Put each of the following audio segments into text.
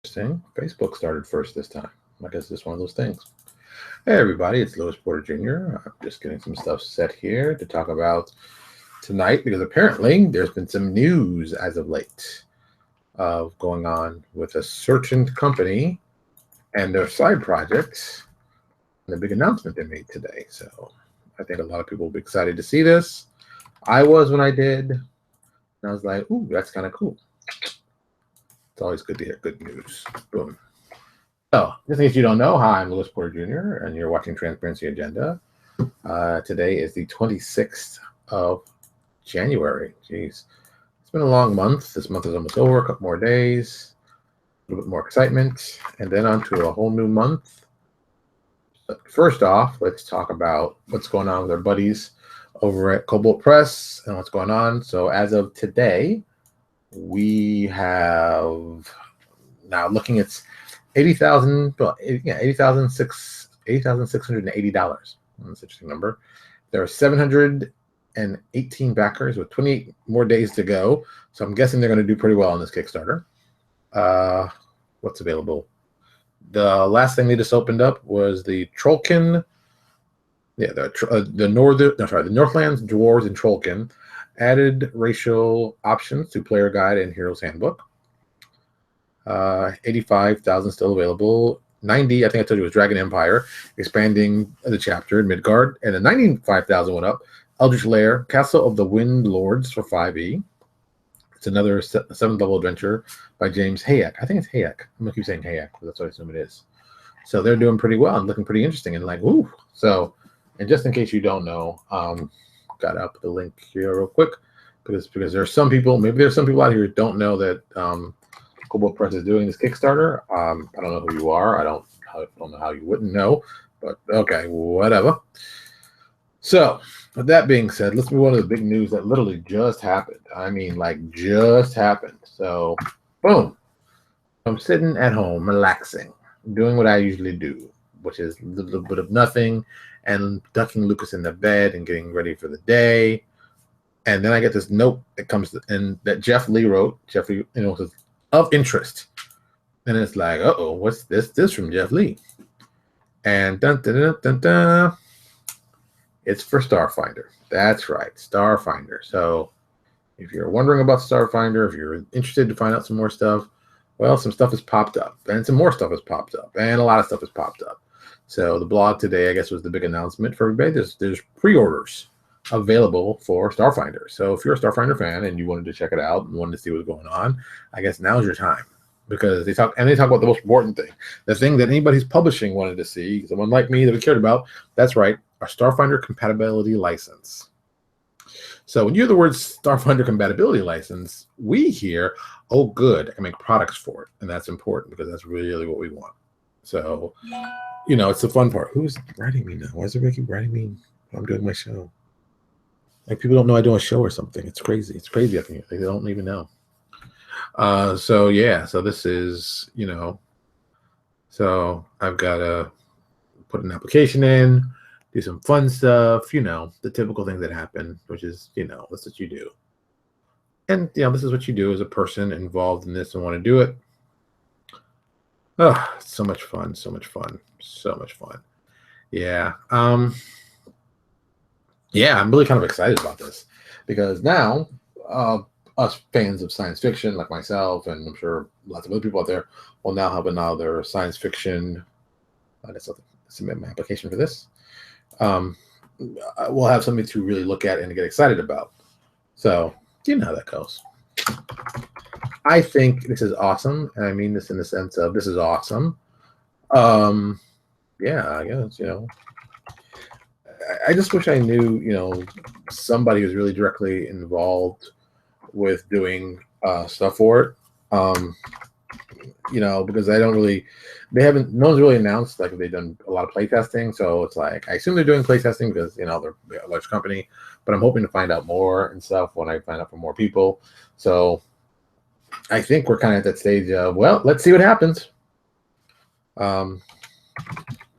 Interesting. Facebook started first this time. I guess it's one of those things. Hey, everybody, it's Louis Porter Jr. I'm just getting some stuff set here to talk about tonight because apparently there's been some news as of late of going on with a certain company and their side projects and the big announcement they made today. So I think a lot of people will be excited to see this. I was when I did, and I was like, ooh, that's kind of cool. It's always good to hear good news. Boom. So, just in case you don't know, hi, I'm Louis Porter Jr., and you're watching Transparency Agenda. Today is the 26th of January. Jeez. It's been a long month. This month is almost over, a couple more days, a little bit more excitement, and then on to a whole new month. But first off, let's talk about what's going on with our buddies over at Cobalt Press and what's going on. So, as of today, we have now looking at $80,680. That's an interesting number. There are 718 backers with 28 more days to go. So I'm guessing they're going to do pretty well on this Kickstarter. What's available? The last thing they just opened up was the Trollkin. Yeah, the Northlands Dwarves and Trollkin added racial options to player guide and hero's handbook. 85,000 still available. 90, I think I told you, was Dragon Empire, expanding the chapter in Midgard, and then 95,000 went up. Eldritch Lair, Castle of the Wind Lords for 5e. It's another 7th level adventure by James Hayek. I think it's Hayek. I'm gonna keep saying Hayek, but that's what I assume it is. So they're doing pretty well and looking pretty interesting and like, ooh. So, and just in case you don't know, got to put the link here real quick because there's some people, maybe there's some people out here who don't know that Cobalt Press is doing this Kickstarter. I don't know who you are. I don't know how you wouldn't know, but okay, whatever. So, with that being said, let's move on to the big news that literally just happened. I mean, like, just happened. So, boom. I'm sitting at home, relaxing, doing what I usually do, which is a little bit of nothing, and ducking Lucas in the bed and getting ready for the day. And then I get this note that comes in that Jeff Lee wrote. Jeffrey, says, of interest. And it's like, uh-oh, what's this? This from Jeff Lee. And dun, dun, dun, dun, dun, it's for Starfinder. That's right, Starfinder. So if you're wondering about Starfinder, if you're interested to find out some more stuff, well, some stuff has popped up, and some more stuff has popped up, and a lot of stuff has popped up. So the blog today, I guess, was the big announcement for everybody. There's pre-orders available for Starfinder. So if you're a Starfinder fan and you wanted to check it out and wanted to see what's going on, I guess now's your time, because they talk about the most important thing, the thing that anybody who's publishing wanted to see, someone like me that we cared about. That's right, our Starfinder compatibility license. So when you hear the word Starfinder compatibility license, we hear, oh, good, I can make products for it, and that's important because that's really what we want. So, it's the fun part. Who's writing me now? Why is everybody keep writing me when I'm doing my show? Like, people don't know I do a show or something. It's crazy. It's crazy. I think they don't even know. So yeah. So this is, So I've got to put an application in, do some fun stuff. The typical things that happen, which is, that's what you do. And this is what you do as a person involved in this and want to do it. Oh, so much fun. So much fun. So much fun. Yeah. Yeah, I'm really kind of excited about this because now us fans of science fiction like myself, and I'm sure lots of other people out there, will now have another science fiction. Submit my application for this. We'll have something to really look at and get excited about. So, you know how that goes. I think this is awesome, and I mean this in the sense of this is awesome. Yeah, I guess, I just wish I knew, somebody who's really directly involved with doing stuff for it. Because no one's really announced like they've done a lot of playtesting. So it's like, I assume they're doing playtesting because, they're a large company, but I'm hoping to find out more and stuff when I find out from more people. So I think we're kind of at that stage of, well, let's see what happens.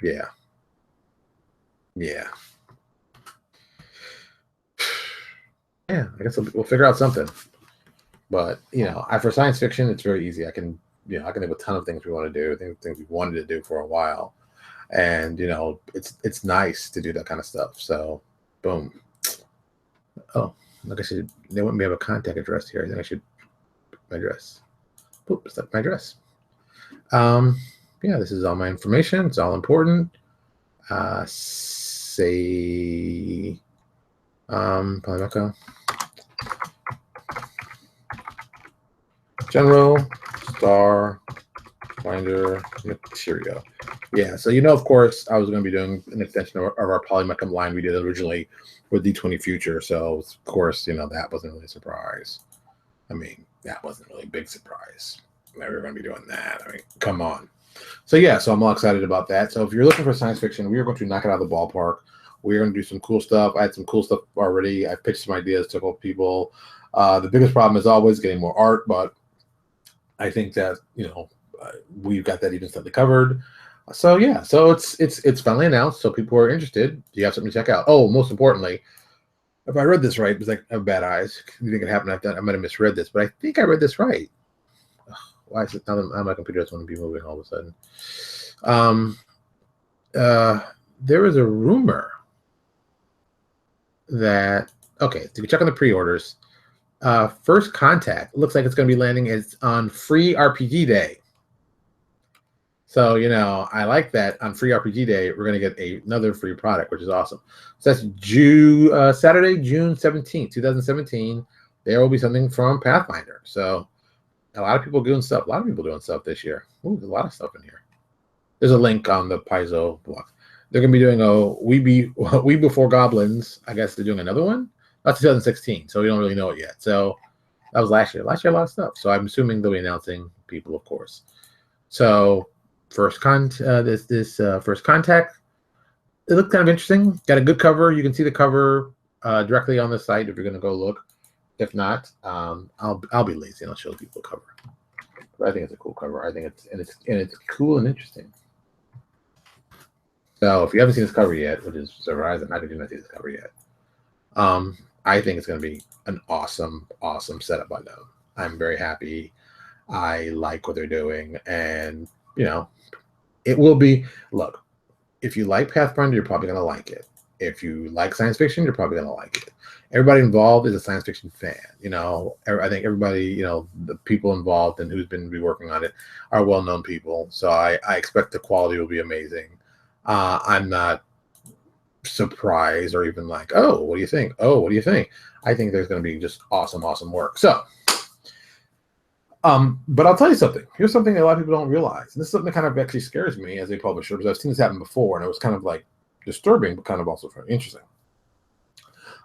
Yeah. Yeah, I guess we'll figure out something. But for science fiction, it's very easy. I can I can think of a ton of things we want to do, things we wanted to do for a while. And it's nice to do that kind of stuff. So boom. Oh, like they want me to have a contact address here. I think I should my address. Oop, it's like my address. Yeah, this is all my information. It's all important. Say Polymeca. General Starfinder material. Yeah, so of course, I was going to be doing an extension of our Polymecum line we did originally with D20 Future. So of course, that wasn't really a surprise. I mean, that wasn't really a big surprise. We were going to be doing that. I mean, come on. So yeah, so I'm all excited about that. So if you're looking for science fiction, we are going to knock it out of the ballpark. We're going to do some cool stuff. I had some cool stuff already. I pitched some ideas to a couple people. The biggest problem is always getting more art, but I think that we've got that even slightly covered. So yeah, so it's finally announced. So people are interested. You have something to check out. Oh, most importantly, if I read this right, because I have bad eyes. You think it happened? I might have misread this, but I think I read this right. Why is it now that my computer doesn't want to be moving all of a sudden? There is a rumor that to check on the pre-orders. First Contact looks like it's going to be landing on Free RPG Day. So I like that. On Free RPG Day, we're going to get another free product, which is awesome. So that's Saturday, June 17th, 2017. There will be something from Pathfinder. So a lot of people doing stuff. A lot of people doing stuff this year. Ooh, there's a lot of stuff in here. There's a link on the Paizo blog. They're going to be doing We Before Goblins. I guess they're doing another one. That's 2016, so we don't really know it yet. So that was last year. Last year, a lot of stuff. So I'm assuming they'll be announcing people, of course. So First Contact. It looked kind of interesting. Got a good cover. You can see the cover directly on the site if you're going to go look. If not, I'll be lazy and I'll show people the cover. But I think it's a cool cover. I think it's cool and interesting. So if you haven't seen this cover yet, which is surprising, I did not see this cover yet. I think it's going to be an awesome setup by them. I'm very happy. I like what they're doing, and it will be. Look, if you like Pathfinder, you're probably going to like it. If you like science fiction, you're probably going to like it. Everybody involved is a science fiction fan. I think everybody, the people involved and who's been working on it are well-known people. So I expect the quality will be amazing. I'm not surprised or even like, oh, what do you think? Oh, what do you think? I think there's going to be just awesome work. So, but I'll tell you something. Here's something that a lot of people don't realize. And this is something that kind of actually scares me as a publisher because I've seen this happen before and it was kind of like disturbing, but kind of also very interesting.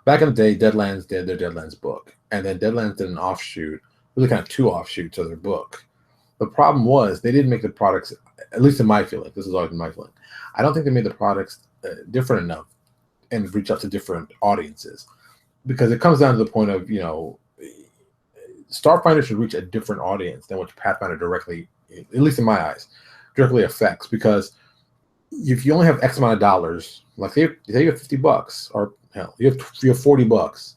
Back in the day, Deadlands did their Deadlands book. And then Deadlands did an offshoot, really kind of two offshoots of their book. The problem was they didn't make the products, at least in my feeling, this is always my feeling, I don't think they made the products different enough and reach out to different audiences. Because it comes down to the point of, Starfinder should reach a different audience than what Pathfinder directly, at least in my eyes, directly affects. Because if you only have X amount of dollars, like say you have $50, or hell, you have $40,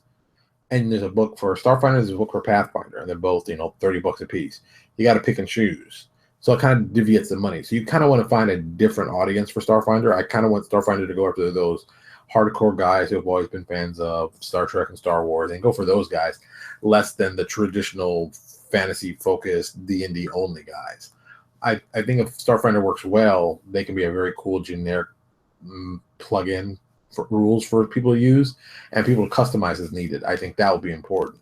and there's a book for Starfinder, there's a book for Pathfinder, and they're both, $30 a piece. You got to pick and choose. So it kind of deviates the money. So you kind of want to find a different audience for Starfinder. I kind of want Starfinder to go after those hardcore guys who have always been fans of Star Trek and Star Wars, and go for those guys, less than the traditional fantasy-focused D&D only guys. I think if Starfinder works well, they can be a very cool generic plug-in for rules for people to use and people to customize as needed. I think that will be important.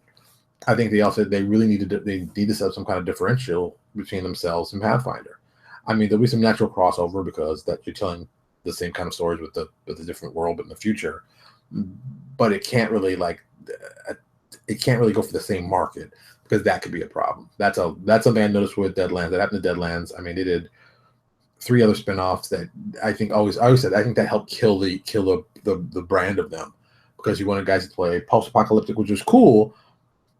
I think they really need to set up some kind of differential between themselves and Pathfinder. I mean, there'll be some natural crossover because that you're telling the same kind of stories with the different world, but in the future. But it can't really go for the same market because that could be a problem. That's something I noticed with Deadlands. That happened to Deadlands. I mean, they did 3 other spinoffs that I think I always said I think that helped kill the brand of them because you wanted guys to play post-apocalyptic, which was cool,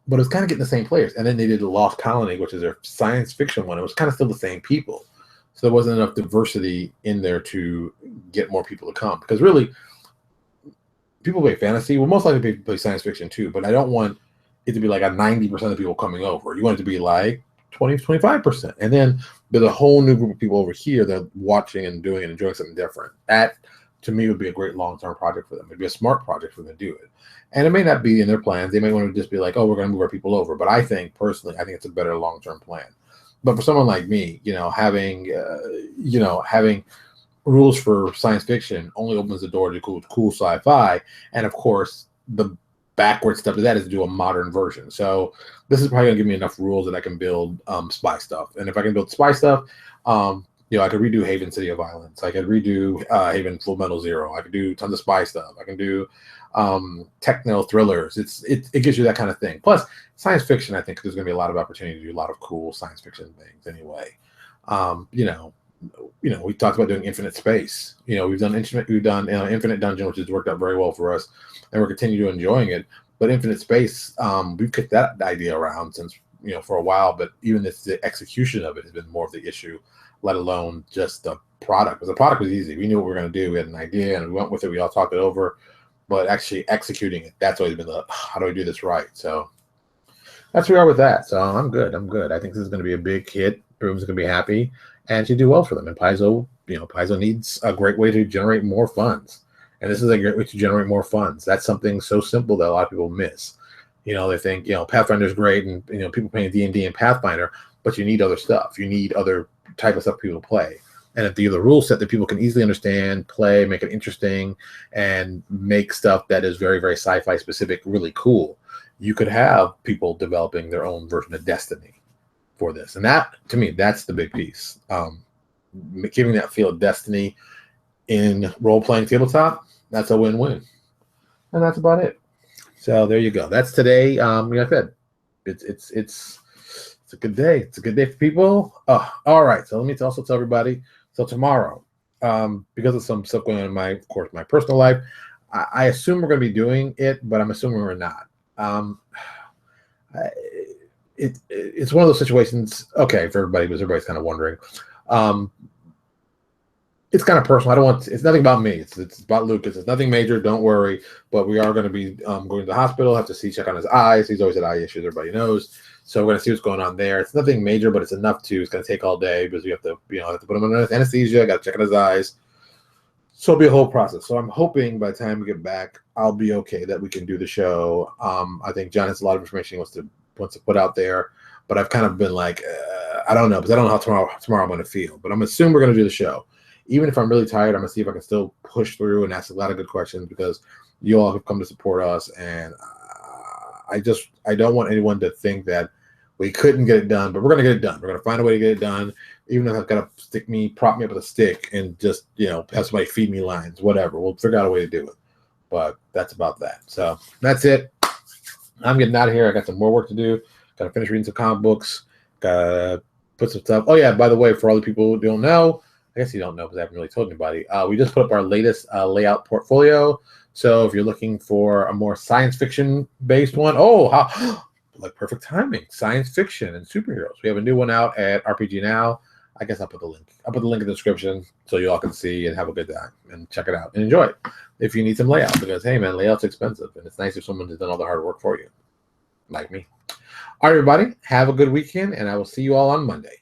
but it was kind of getting the same players. And then they did The Lost Colony, which is their science fiction one. It was kind of still the same people. So there wasn't enough diversity in there to get more people to come. Because really, people play fantasy. Well, most likely play science fiction too, but I don't want it to be like a 90% of people coming over. You want it to be like 20-25%. And then there's a whole new group of people over here that are watching and doing and enjoying something different. That, to me, would be a great long-term project for them. It'd be a smart project for them to do it. And it may not be in their plans. They may want to just be like, oh, we're going to move our people over. But I think, personally, I think it's a better long-term plan. But for someone like me, having rules for science fiction only opens the door to cool sci-fi. And, of course, the backward step to that is to do a modern version. So this is probably gonna give me enough rules that I can build spy stuff. And if I can build spy stuff, I could redo Haven City of Violence. I could redo Haven Full Metal Zero. I could do tons of spy stuff. I can do techno thrillers. It gives you that kind of thing. Plus science fiction, I think there's gonna be a lot of opportunity to do a lot of cool science fiction things anyway. We talked about doing Infinite Space. We've done Infinite Dungeon, which has worked out very well for us, and we're continuing enjoying it. But Infinite Space, we've kicked that idea around since for a while. But even the execution of it has been more of the issue, let alone just the product. Because the product was easy. We knew what we were going to do. We had an idea, and we went with it. We all talked it over. But actually executing it, that's always been how do I do this right? So that's where we are with that. So I'm good. I think this is going to be a big hit. Everyone's going to be happy and to do well for them. And Paizo, Paizo needs a great way to generate more funds. And this is a great way to generate more funds. That's something so simple that a lot of people miss. They think, Pathfinder is great and, people playing D&D and Pathfinder, but you need other stuff. You need other type of stuff for people to play. And if you have a rule set that people can easily understand, play, make it interesting, and make stuff that is very, very sci-fi specific really cool, you could have people developing their own version of Destiny for this. And that, to me, that's the big piece. Giving that feel of Destiny in role-playing tabletop, that's a win-win. And that's about it. So there you go. That's today. Like I said, it's a good day. It's a good day for people. All right. So let me also tell everybody. So tomorrow, because of some stuff going on in my personal life, I assume we're going to be doing it, but I'm assuming we're not. It's one of those situations. Okay, for everybody, because everybody's kind of wondering. It's kind of personal. It's nothing about me. It's about Lucas. It's nothing major. Don't worry. But we are going to be going to the hospital. Have to check on his eyes. He's always had eye issues. Everybody knows. So we're going to see what's going on there. It's nothing major, but it's enough to. It's going to take all day because we have to, put him under anesthesia. Got to check on his eyes. So it'll be a whole process. So I'm hoping by the time we get back, I'll be okay that we can do the show. I think John has a lot of information he wants to put out there, but I've kind of been like, I don't know, because I don't know how tomorrow I'm going to feel. But I'm assuming we're going to do the show. Even if I'm really tired, I'm going to see if I can still push through and ask a lot of good questions because you all have come to support us. And I don't want anyone to think that we couldn't get it done, but we're going to get it done. We're going to find a way to get it done, even if I've got to prop me up with a stick and just, have somebody feed me lines, whatever. We'll figure out a way to do it. But that's about that. So that's it. I'm getting out of here. I got some more work to do. Got to finish reading some comic books. Got to put some stuff. Oh, yeah, by the way, for all the people who don't know, I guess you don't know because I haven't really told anybody. We just put up our latest layout portfolio. So if you're looking for a more science fiction based one, like perfect timing, science fiction and superheroes. We have a new one out at RPG Now. I guess I'll put the link. I'll put the link in the description so you all can see and have a good time and check it out and enjoy it. If you need some layout, because hey man, layout's expensive and it's nice if someone has done all the hard work for you, like me. All right, everybody, have a good weekend, and I will see you all on Monday.